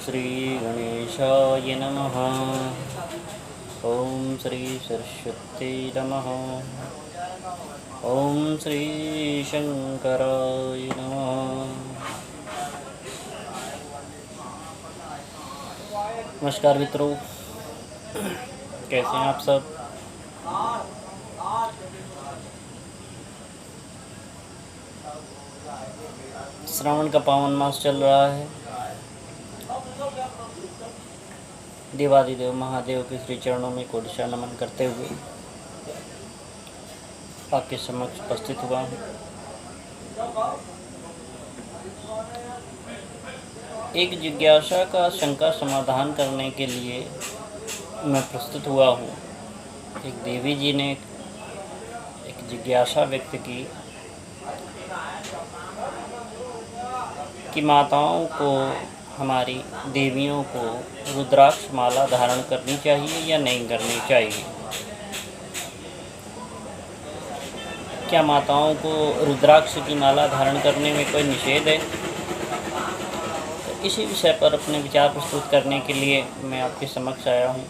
श्री गणेशाय नमः। ओम श्री सरस्वती नमः। ओम श्री शंकराय नमः। नमस्कार मित्रों, कैसे हैं आप सब? श्रावण का पावन मास चल रहा है। देवादिदेव महादेव के श्री चरणों में कोटिशा नमन करते हुए आपके समक्ष उपस्थित हुआ हूँ। एक जिज्ञासा का शंका समाधान करने के लिए मैं प्रस्तुत हुआ हूँ। एक देवी जी ने एक जिज्ञासा व्यक्त की कि माताओं को, हमारी देवियों को रुद्राक्ष माला धारण करनी चाहिए या नहीं करनी चाहिए। क्या माताओं को रुद्राक्ष की माला धारण करने में कोई निषेध है? तो इसी विषय पर अपने विचार प्रस्तुत करने के लिए मैं आपके समक्ष आया हूँ।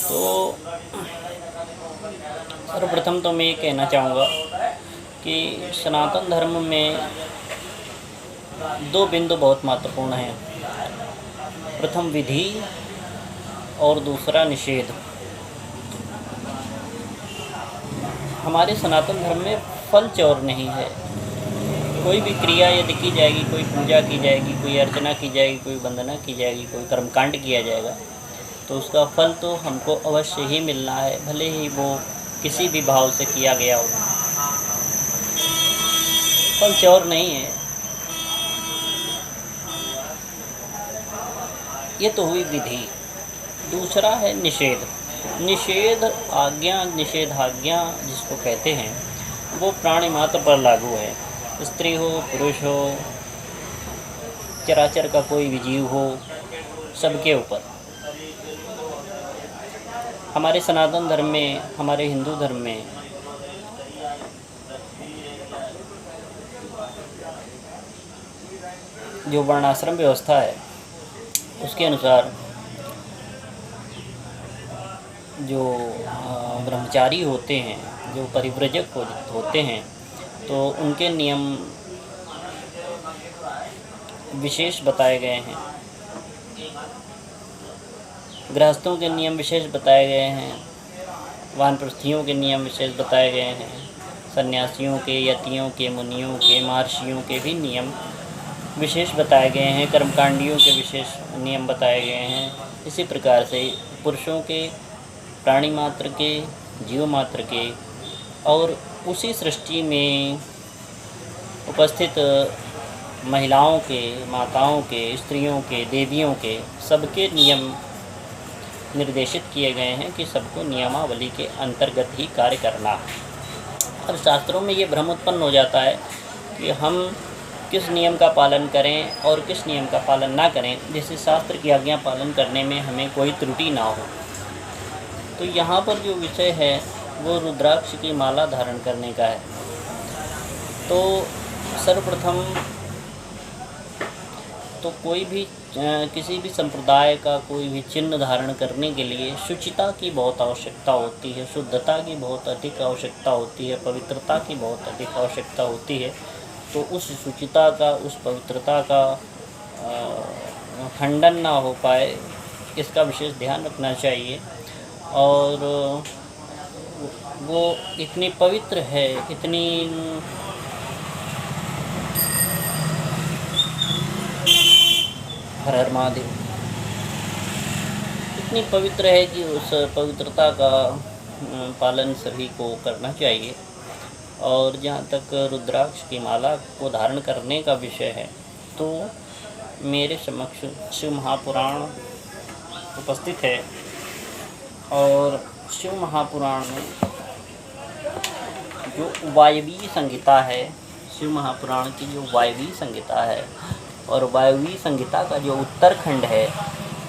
तो सर्वप्रथम तो मैं ये कहना चाहूँगा कि सनातन धर्म में दो बिंदु बहुत महत्वपूर्ण हैं। प्रथम विधि और दूसरा निषेध। हमारे सनातन धर्म में फल चौर नहीं है। कोई भी क्रिया यदि की जाएगी, कोई पूजा की जाएगी, कोई अर्चना की जाएगी, कोई वंदना की जाएगी, कोई कर्मकांड किया जाएगा, तो उसका फल तो हमको अवश्य ही मिलना है, भले ही वो किसी भी भाव से किया गया हो। फल चौर नहीं है। ये तो हुई विधि। दूसरा है निषेध। निषेध आज्ञा, निषेधाज्ञा जिसको कहते हैं, वो प्राणी मात्र पर लागू है। स्त्री हो, पुरुष हो, चराचर का कोई भी जीव हो, सबके ऊपर। हमारे सनातन धर्म में, हमारे हिंदू धर्म में जो वर्णाश्रम व्यवस्था है, उसके अनुसार जो ब्रह्मचारी होते हैं, जो परिव्रजक होते हैं, तो उनके नियम विशेष बताए गए हैं। गृहस्थों के नियम विशेष बताए गए हैं। वानप्रस्थियों के नियम विशेष बताए गए हैं। सन्यासियों के, यतियों के, मुनियों के, महर्षियों के भी नियम विशेष बताए गए हैं। कर्मकांडियों के विशेष नियम बताए गए हैं। इसी प्रकार से पुरुषों के, प्राणी मात्र के, जीव मात्र के और उसी सृष्टि में उपस्थित महिलाओं के, माताओं के, स्त्रियों के, देवियों के, सबके नियम निर्देशित किए गए हैं कि सबको नियमावली के अंतर्गत ही कार्य करना। अब शास्त्रों में ये भ्रम उत्पन्न हो जाता है कि हम किस नियम का पालन करें और किस नियम का पालन ना करें, जिससे शास्त्र की आज्ञा पालन करने में हमें कोई त्रुटि ना हो। तो यहाँ पर जो विषय है वो रुद्राक्ष की माला धारण करने का है। तो सर्वप्रथम तो कोई भी किसी भी संप्रदाय का कोई भी चिन्ह धारण करने के लिए शुचिता की बहुत आवश्यकता होती है, शुद्धता की बहुत अधिक आवश्यकता होती है, पवित्रता की बहुत अधिक आवश्यकता होती है। तो उस शुचिता का, उस पवित्रता का खंडन ना हो पाए, इसका विशेष ध्यान रखना चाहिए। और वो इतनी पवित्र है, इतनी हर हर महादेव, इतनी पवित्र है कि उस पवित्रता का पालन सभी को करना चाहिए। और जहाँ तक रुद्राक्ष की माला को धारण करने का विषय है, तो मेरे समक्ष शिव महापुराण उपस्थित है। और शिव महापुराण में जो वायवीय संहिता है, शिव महापुराण की जो वायवीय संहिता है और वायवीय संहिता का जो उत्तरखंड है,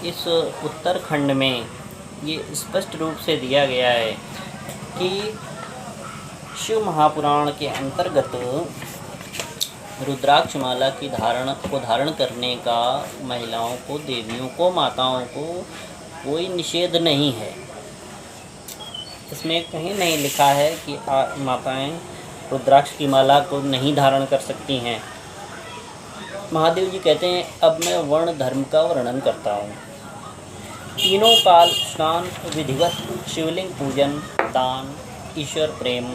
इस उत्तरखंड में ये स्पष्ट रूप से दिया गया है कि शिव महापुराण के अंतर्गत रुद्राक्ष माला की धारण करने का महिलाओं को, देवियों को, माताओं को कोई निषेध नहीं है। इसमें कहीं नहीं लिखा है कि माताएं रुद्राक्ष की माला को नहीं धारण कर सकती हैं। महादेव जी कहते हैं, अब मैं वर्ण धर्म का वर्णन करता हूँ। तीनों काल स्नान, विधिवत शिवलिंग पूजन, दान, ईश्वर प्रेम,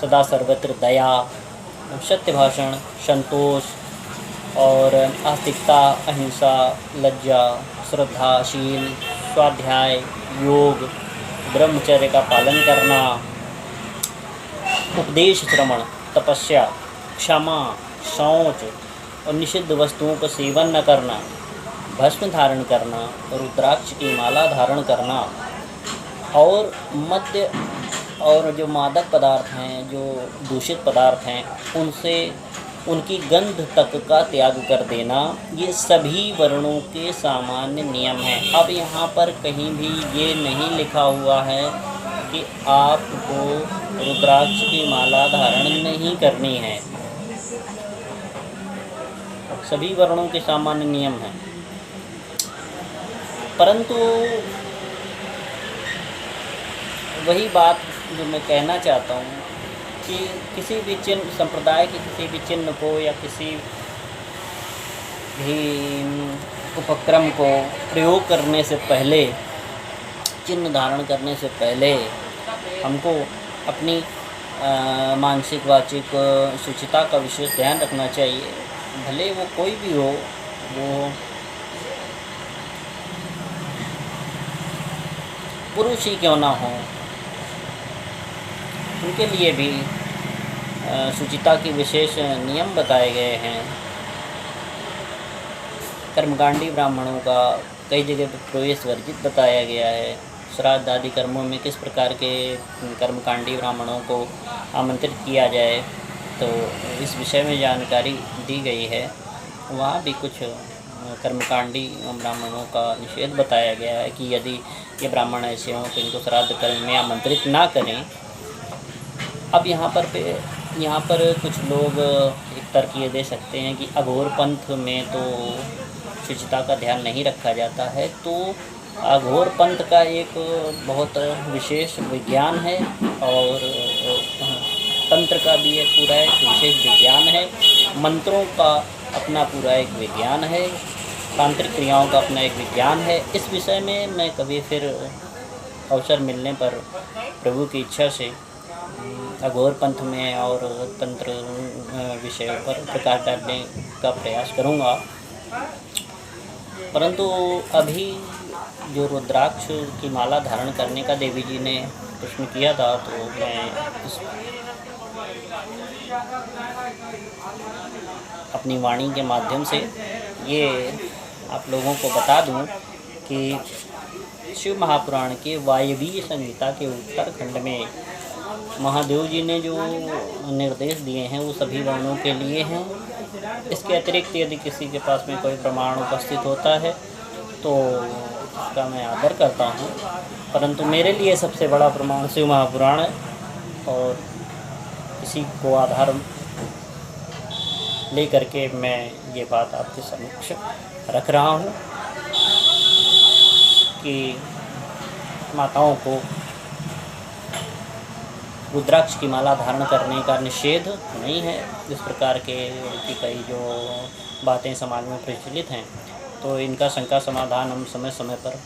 सदा सर्वत्र दया, सत्य भाषण, संतोष और आस्तिकता, अहिंसा, लज्जा, श्रद्धा, शील, स्वाध्याय, योग, ब्रह्मचर्य का पालन करना, उपदेश श्रवण, तपस्या, क्षमा, शौच और निषिद्ध वस्तुओं का सेवन न करना, भस्म धारण करना, रुद्राक्ष की माला धारण करना और मद्य और जो मादक पदार्थ हैं, जो दूषित पदार्थ हैं, उनसे उनकी गंध तक का त्याग कर देना, ये सभी वर्णों के सामान्य नियम हैं। अब यहाँ पर कहीं भी ये नहीं लिखा हुआ है कि आपको रुद्राक्ष की माला धारण नहीं करनी है। सभी वर्णों के सामान्य नियम हैं, परंतु वही बात जो मैं कहना चाहता हूँ कि किसी भी चिन्ह, संप्रदाय के किसी भी चिन्ह को या किसी भी उपक्रम को प्रयोग करने से पहले, चिन्ह धारण करने से पहले हमको अपनी मानसिक वाचिक शुचिता का विशेष ध्यान रखना चाहिए। भले वो कोई भी हो, वो पुरुष ही क्यों ना हो, उनके लिए भी शुचिता की विशेष नियम बताए गए हैं। कर्मकांडी ब्राह्मणों का कई जगह पर प्रवेश वर्जित बताया गया है। श्राद्ध आदि कर्मों में किस प्रकार के कर्मकांडी ब्राह्मणों को आमंत्रित किया जाए, तो इस विषय में जानकारी दी गई है। वहाँ भी कुछ कर्मकांडी ब्राह्मणों का निषेध बताया गया है कि यदि ये ब्राह्मण ऐसे हों तो इनको श्राद्ध कर्म में आमंत्रित ना करें। अब यहाँ पर कुछ लोग एक तर्क ये दे सकते हैं कि अघोर पंथ में तो शुचिता का ध्यान नहीं रखा जाता है, तो अघोर पंथ का एक बहुत विशेष विज्ञान है और तंत्र का भी एक पूरा एक विशेष विज्ञान है, मंत्रों का अपना पूरा एक विज्ञान है, तांत्रिक क्रियाओं का अपना एक विज्ञान है। इस विषय में मैं कभी फिर अवसर मिलने पर प्रभु की इच्छा से अघोर पंथ में और तंत्र विषयों पर प्रकाश डालने का प्रयास करूँगा। परंतु अभी जो रुद्राक्ष की माला धारण करने का देवी जी ने प्रश्न किया था, तो मैं अपनी वाणी के माध्यम से ये आप लोगों को बता दूं कि शिव महापुराण के वायवीय संहिता के उत्तरखंड में महादेव जी ने जो निर्देश दिए हैं वो सभी वर्णों के लिए हैं। इसके अतिरिक्त यदि किसी के पास में कोई प्रमाण उपस्थित होता है तो उसका मैं आदर करता हूँ, परंतु मेरे लिए सबसे बड़ा प्रमाण शिव महापुराण है और इसी को आधार ले करके मैं ये बात आपके समक्ष रख रहा हूँ कि माताओं को रुद्राक्ष की माला धारण करने का निषेध नहीं है। इस प्रकार के की कई जो बातें समाज में प्रचलित हैं, तो इनका शंका समाधान हम समय समय पर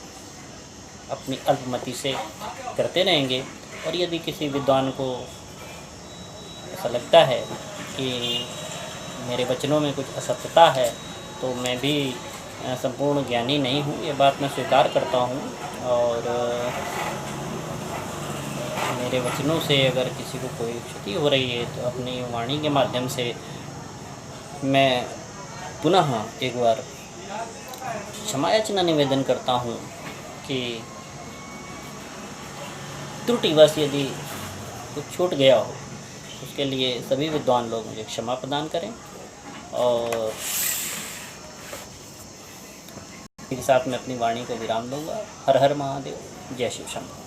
अपनी अल्पमति से करते रहेंगे। और यदि किसी विद्वान को ऐसा लगता है कि मेरे वचनों में कुछ असत्यता है, तो मैं भी संपूर्ण ज्ञानी नहीं हूँ, ये बात मैं स्वीकार करता हूँ। और मेरे वचनों से अगर किसी को कोई क्षति हो रही है तो अपनी वाणी के माध्यम से मैं पुनः एक बार क्षमा याचना निवेदन करता हूँ कि त्रुटिवश यदि कुछ छूट गया हो, उसके लिए सभी विद्वान लोग मुझे क्षमा प्रदान करें। और इसके साथ मैं अपनी वाणी को विराम दूंगा। हर हर महादेव, जय शिव शंकर।